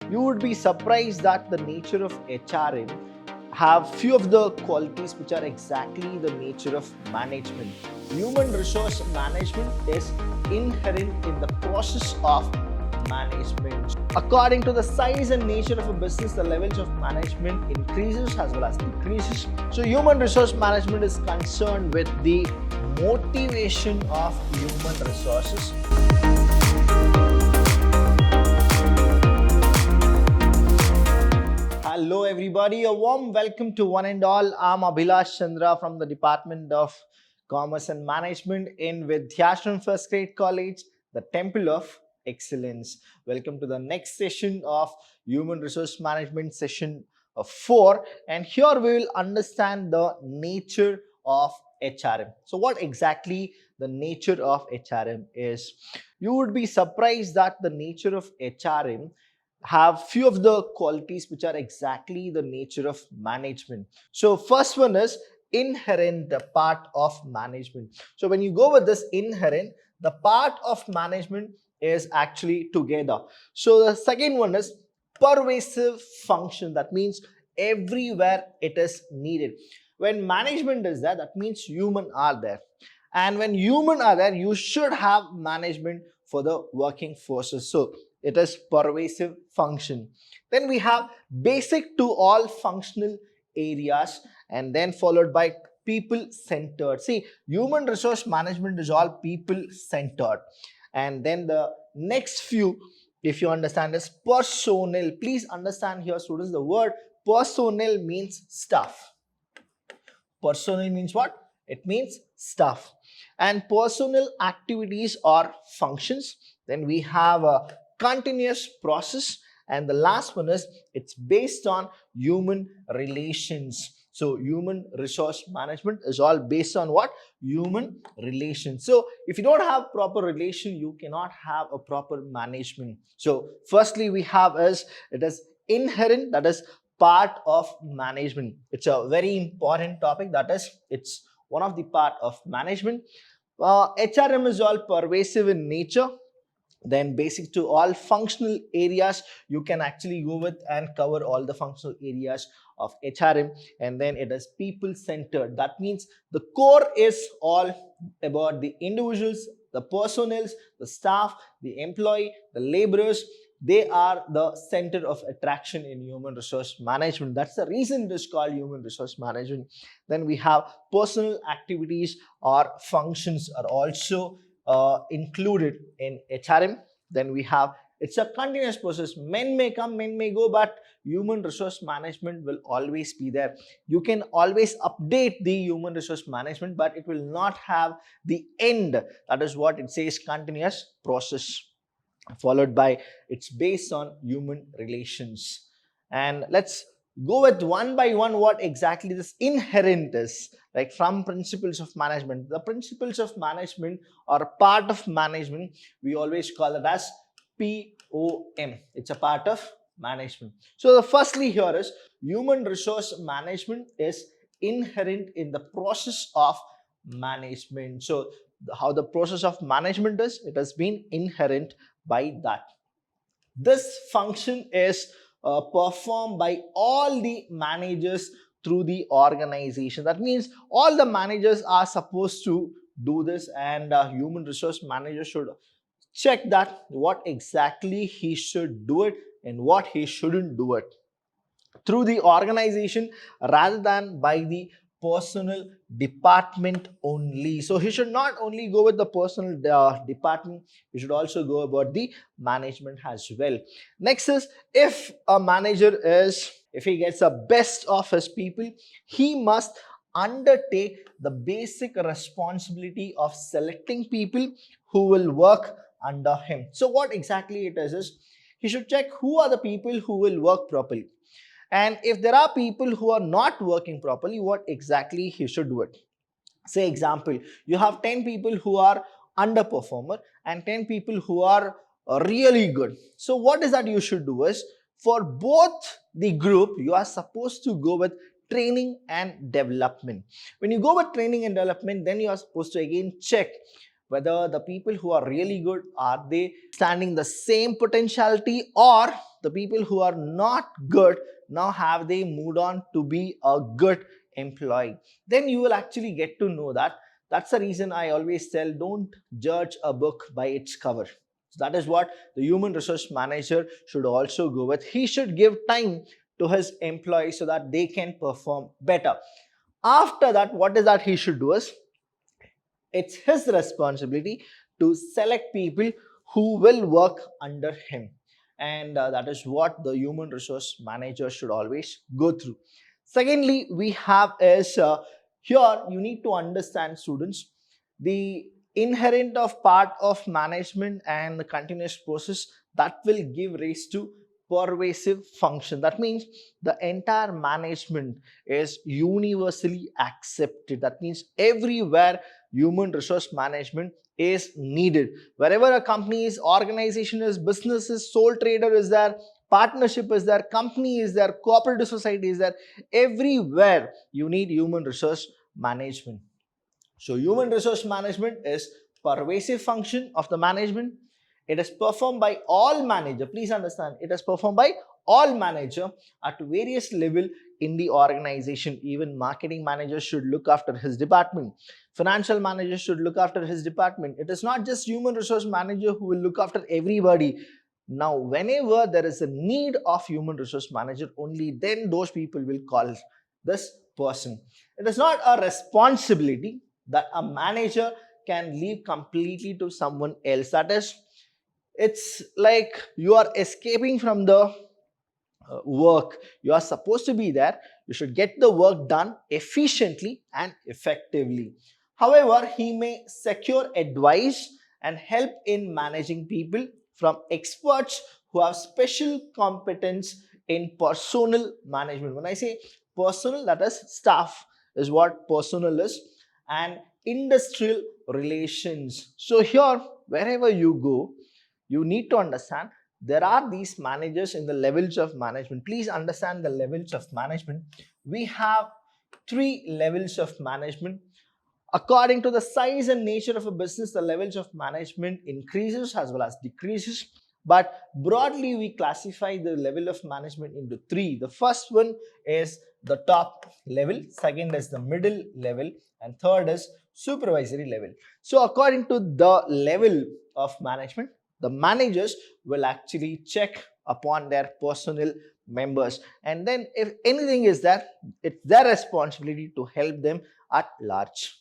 You would be surprised that the nature of HRM have few of the qualities which are exactly the nature of management. Human resource management is inherent in the process of management. According to the size and nature of a business, the levels of management increases as well as decreases. So human resource management is concerned with the motivation of human resources. Hello everybody, a warm welcome to one and all. I'm Vidhyaashram from the Department of Commerce and Management in Vidhyaashram First Grade College, the Temple of Excellence. Welcome to the next session of Human Resource Management session 4, and here we will understand the nature of HRM. So what exactly the nature of HRM is? You would be surprised that the nature of HRM have few of the qualities which are exactly the nature of management. So first one is inherent part of management. So when you go with this inherent, the part of management is actually together. So the second one is pervasive function. That means everywhere it is needed. When management is there, that means human are there. And when human are there, you should have management for the working forces. So it is pervasive function. Then we have basic to all functional areas, and then followed by people centered. See, human resource management is all people centered. And then the next few, if you understand, is personnel. Please understand here, students, the word personnel means staff. Personnel means what? It means staff. And personnel activities or functions. Then we have a continuous process, and the last one is it's based on human relations. So human resource management is all based on what? Human relations. So if you don't have proper relation, you cannot have a proper management. So firstly we have is it is inherent, that is part of management. It's a very important topic, that is it's one of the part of management. HRM is all pervasive in nature. Then basic to all functional areas, you can actually go with and cover all the functional areas of HRM. And then it is people centered. That means the core is all about the individuals, the personnel, the staff, the employee, the laborers. They are the center of attraction in human resource management. That's the reason it is called human resource management. Then we have personal activities or functions are also included in HRM. Then we have it's a continuous process. Men may come, men may go, but human resource management will always be there. You can always update the human resource management, but it will not have the end. That is what it says, continuous process, followed by it's based on human relations. And let's go with one by one what exactly this inherent is. Like from principles of management, the principles of management or part of management, we always call it as POM. It's a part of management. So the firstly here is human resource management is inherent in the process of management. So how the process of management is, it has been inherent by that. This function is performed by all the managers through the organization. That means all the managers are supposed to do this, and human resource manager should check that what exactly he should do it and what he shouldn't do it through the organization rather than by the personal department only. So he should not only go with the personal department, he should also go about the management as well. Next is, if a manager is, if he gets the best of his people, he must undertake the basic responsibility of selecting people who will work under him. So what exactly it is he should check who are the people who will work properly. And if there are people who are not working properly, what exactly he should do it. Say example, you have 10 people who are underperformer and 10 people who are really good. So what is that you should do is, for both the group, you are supposed to go with training and development. When you go with training and development, then you are supposed to again check whether the people who are really good, are they standing the same potentiality, or the people who are not good, now have they moved on to be a good employee? Then you will actually get to know that. That's the reason I always tell, don't judge a book by its cover. So that is what the human resource manager should also go with. He should give time to his employees so that they can perform better. After that, what is that he should do is, it's his responsibility to select people who will work under him. And that is what the human resource manager should always go through. Secondly, we have is here you need to understand, students, the inherent of part of management and the continuous process that will give rise to pervasive function. That means the entire management is universally accepted. That means everywhere human resource management is needed. Wherever a company is, organization is, business is, sole trader is there, partnership is there, company is there, cooperative society is there, everywhere you need human resource management. So human resource management is pervasive function of the management. It is performed by all manager. Please understand, it is performed by all manager at various level in the organization. Even marketing manager should look after his department. Financial manager should look after his department. It is not just human resource manager who will look after everybody. Now, whenever there is a need of human resource manager, only then those people will call this person. It is not a responsibility that a manager can leave completely to someone else. That is, it's like you are escaping from the work. You are supposed to be there. You should get the work done efficiently and effectively. However, he may secure advice and help in managing people from experts who have special competence in personnel management. When I say personnel, that is staff is what personnel is, and industrial relations. So here, wherever you go, you need to understand there are these managers in the levels of management. Please understand the levels of management. We have 3 levels of management. According to the size and nature of a business, the levels of management increases as well as decreases. But broadly, we classify the level of management into 3. The first one is the top level, second is the middle level, and third is supervisory level. So according to the level of management, the managers will actually check upon their personnel members, and then if anything is there, it's their responsibility to help them at large.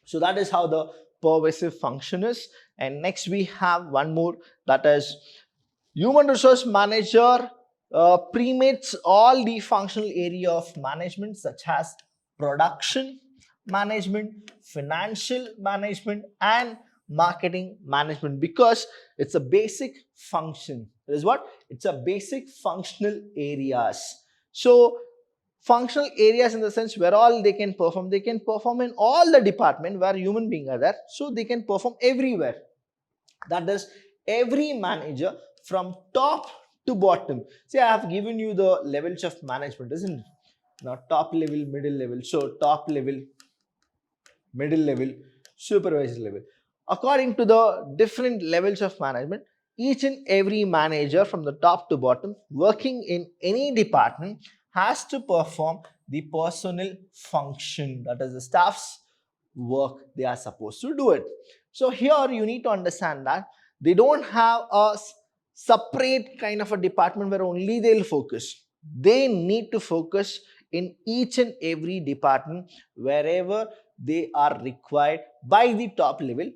So that is how the pervasive function is. And next we have one more, that is human resource manager permeates all the functional area of management, such as production management, financial management, and marketing management, because it's a basic function. It is what? It's a basic functional areas. So functional areas in the sense where all they can perform. They can perform in all the department where human beings are there. So they can perform everywhere. That is, every manager from top to bottom. See, I have given you the levels of management, isn't it? Now top level, middle level. So top level, middle level, supervisory level. According to the different levels of management, each and every manager from the top to bottom working in any department has to perform the personnel function, that is the staff's work. They are supposed to do it. So here you need to understand that they don't have a separate kind of a department where only they'll focus. They need to focus in each and every department wherever they are required by the top level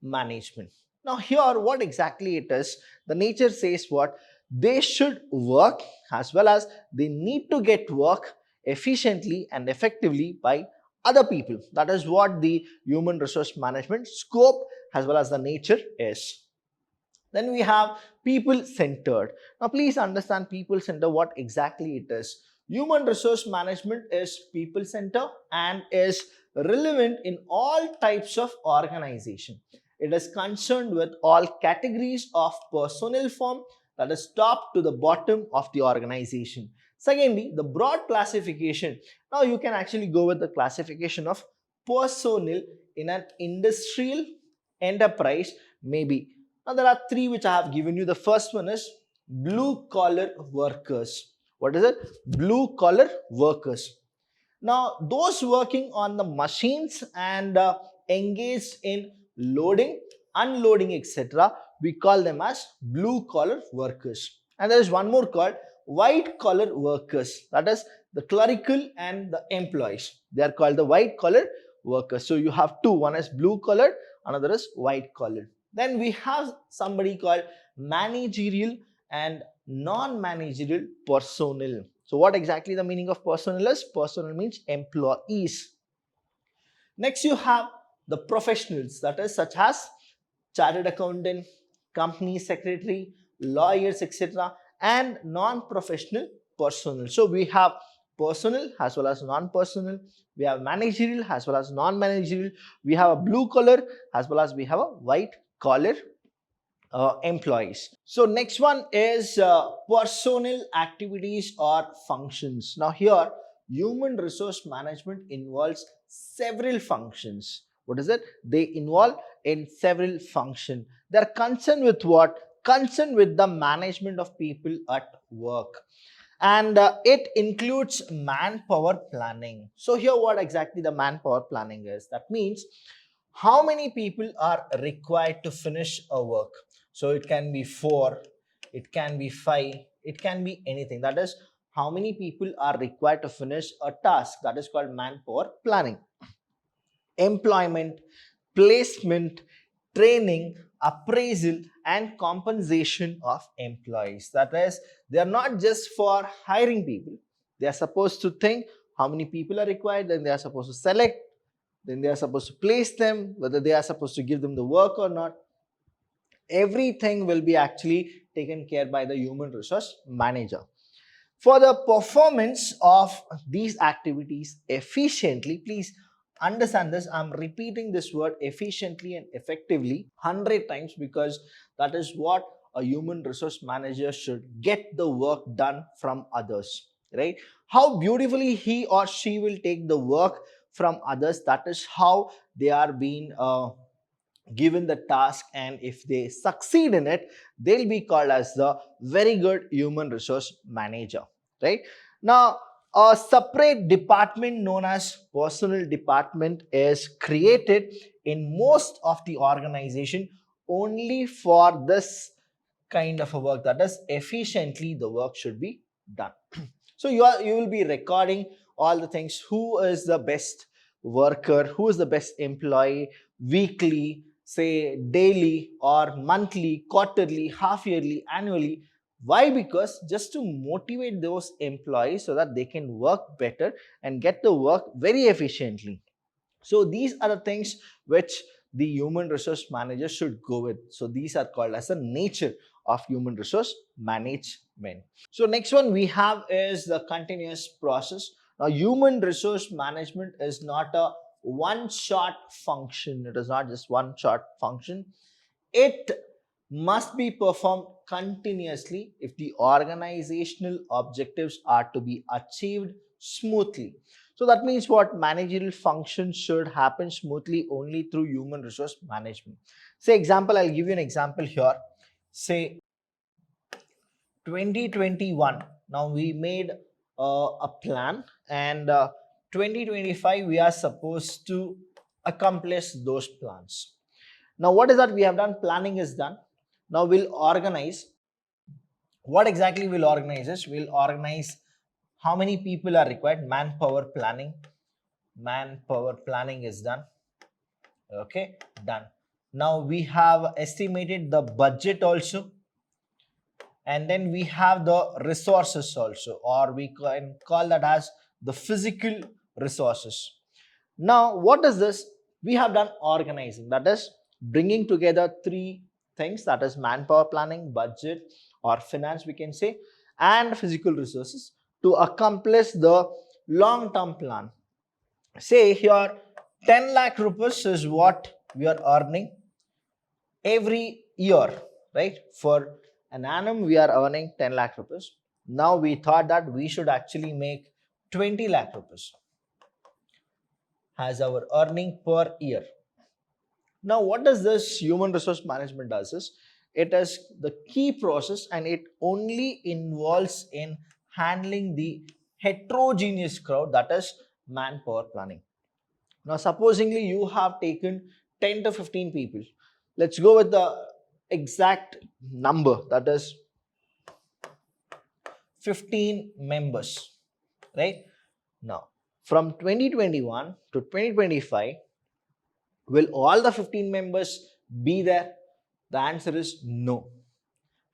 management. Now here what exactly it is, the nature says what? They should work as well as they need to get work efficiently and effectively by other people. That is what the human resource management scope as well as the nature is. Then we have people centered. Now please understand people center, what exactly it is. Human resource management is people center and is relevant in all types of organization. It is concerned with all categories of personnel form, that is top to the bottom of the organization. Secondly, the broad classification. Now you can actually go with the classification of personnel in an industrial enterprise maybe. Now there are 3 which I have given you. The first one is blue collar workers. What is it? Blue collar workers. Now, those working on the machines and engaged in loading, unloading, etc., we call them as blue collar workers. And there is one more called white collar workers. That is the clerical and the employees. They are called the white collar workers. So you have two. One is blue collar, another is white collar. Then we have somebody called managerial and non-managerial personnel. So what exactly the meaning of personnel is? Personnel means employees. Next you have the professionals, that is such as chartered accountant, company secretary, lawyers, etc., and non-professional personnel. So we have personal as well as non-personal. We have managerial as well as non-managerial. We have a blue collar as well as we have a white collar employees. So next one is personnel activities or functions. Now here human resource management involves several functions. What is it? They involve in several functions. They are concerned with what? Concerned with the management of people at work. And it includes manpower planning. So here what exactly the manpower planning is? That means how many people are required to finish a work. So it can be 4, it can be 5, it can be anything. That is how many people are required to finish a task. That is called manpower planning. Employment, placement, training, appraisal, and compensation of employees. That is, they are not just for hiring people. They are supposed to think how many people are required, then they are supposed to select, then they are supposed to place them, whether they are supposed to give them the work or not. Everything will be actually taken care by the human resource manager. For the performance of these activities efficiently, please understand this. I'm repeating this word efficiently and effectively 100 times because that is what a human resource manager should get the work done from others, right? How beautifully he or she will take the work from others, that is how they are being given the task, and if they succeed in it, they'll be called as the very good human resource manager, right? Now a separate department known as personnel department is created in most of the organization only for this kind of a work, that is efficiently the work should be done. So you will be recording all the things: who is the best worker, who is the best employee, weekly, say daily or monthly, quarterly, half yearly, annually. Why? Because just to motivate those employees so that they can work better and get the work very efficiently. So these are the things which the human resource manager should go with. So these are called as the nature of human resource management. So next one we have is the continuous process. Now human resource management is not a one shot function. It is not just one shot function. It must be performed continuously if the organizational objectives are to be achieved smoothly. So that means what? Managerial functions should happen smoothly only through human resource management. Say example, I'll give you an example here. Say 2021, now we made a plan, and 2025 we are supposed to accomplish those plans. Now what is that we have done? Planning is done. Now we'll organize. What exactly we'll organize is, we'll organize how many people are required. Manpower planning. Manpower planning is done. Okay, done. Now we have estimated the budget also, and then we have the resources also, or we can call that as the physical resources. Now what is this? We have done organizing, that is bringing together three things, that is manpower planning, budget or finance we can say, and physical resources to accomplish the long term plan. Say here 10 lakh rupees is what we are earning every year, right? For an annum we are earning 10 lakh rupees. Now we thought that we should actually make 20 lakh rupees as our earning per year. Now what does this human resource management does is, it is the key process and it only involves in handling the heterogeneous crowd, that is manpower planning. Now, supposingly you have taken 10 to 15 people. Let's go with the exact number, that is 15 members, right? Now, from 2021 to 2025, will all the 15 members be there? The answer is no.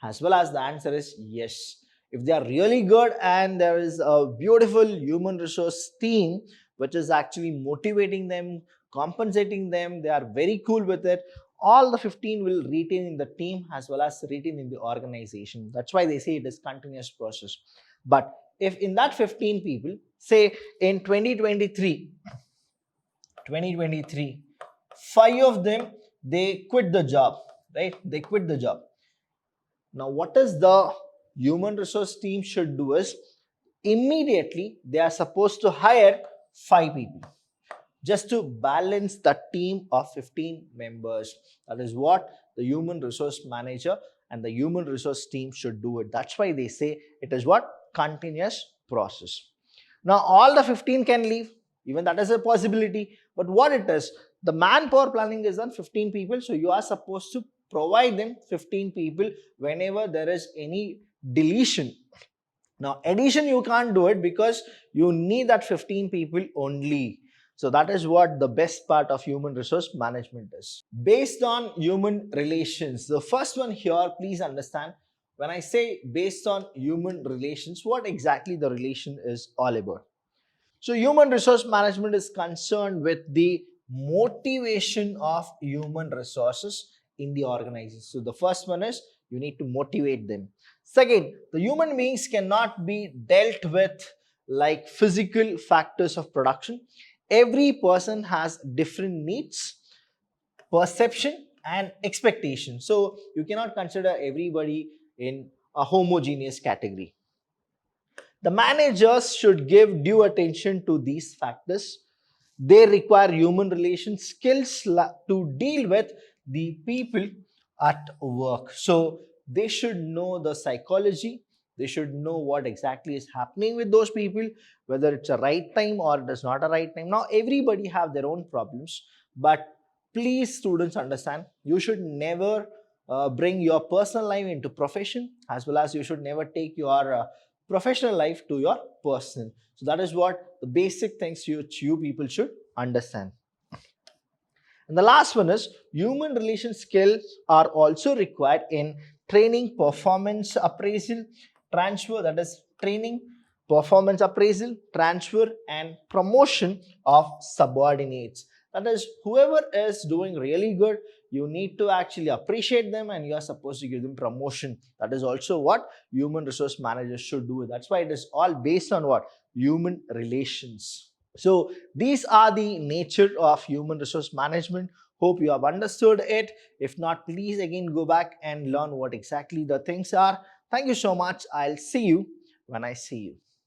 As well as the answer is yes. If they are really good and there is a beautiful human resource team which is actually motivating them, compensating them, they are very cool with it, all the 15 will retain in the team as well as retain in the organization. That's why they say it is continuous process. But if in that 15 people, say in 2023, 5 of them, they quit the job, right? They quit the job. Now, what is the human resource team should do is, immediately they are supposed to hire 5 people just to balance the team of 15 members. That is what the human resource manager and the human resource team should do it. That's why they say it is what? Continuous process. Now, all the 15 can leave. Even that is a possibility. But what it is, the manpower planning is on 15 people. So, you are supposed to provide them 15 people whenever there is any deletion. Now, addition you can't do it because you need that 15 people only. So that is what the best part of human resource management is. Based on human relations, the first one here, please understand, when I say based on human relations, what exactly the relation is all about. So human resource management is concerned with the motivation of human resources in the organization. So the first one is you need to motivate them. Second, the human beings cannot be dealt with like physical factors of production. Every person has different needs, perception and expectation. So you cannot consider everybody in a homogeneous category. The managers should give due attention to these factors. They require human relation skills to deal with the people at work. So they should know the psychology. They should know what exactly is happening with those people, whether it's a right time or it is not a right time. Now, everybody have their own problems, but please students understand, you should never bring your personal life into profession, as well as you should never take your professional life to your personal. So that is what the basic things you people should understand. And the last one is human relation skills are also required in training, performance appraisal, transfer, that is training, performance appraisal, transfer and promotion of subordinates. That is, whoever is doing really good, you need to actually appreciate them and you are supposed to give them promotion. That is also what human resource managers should do. That's why it is all based on what? Human relations. So these are the nature of human resource management. Hope you have understood it. If not, please again go back and learn what exactly the things are. Thank you so much. I'll see you when I see you.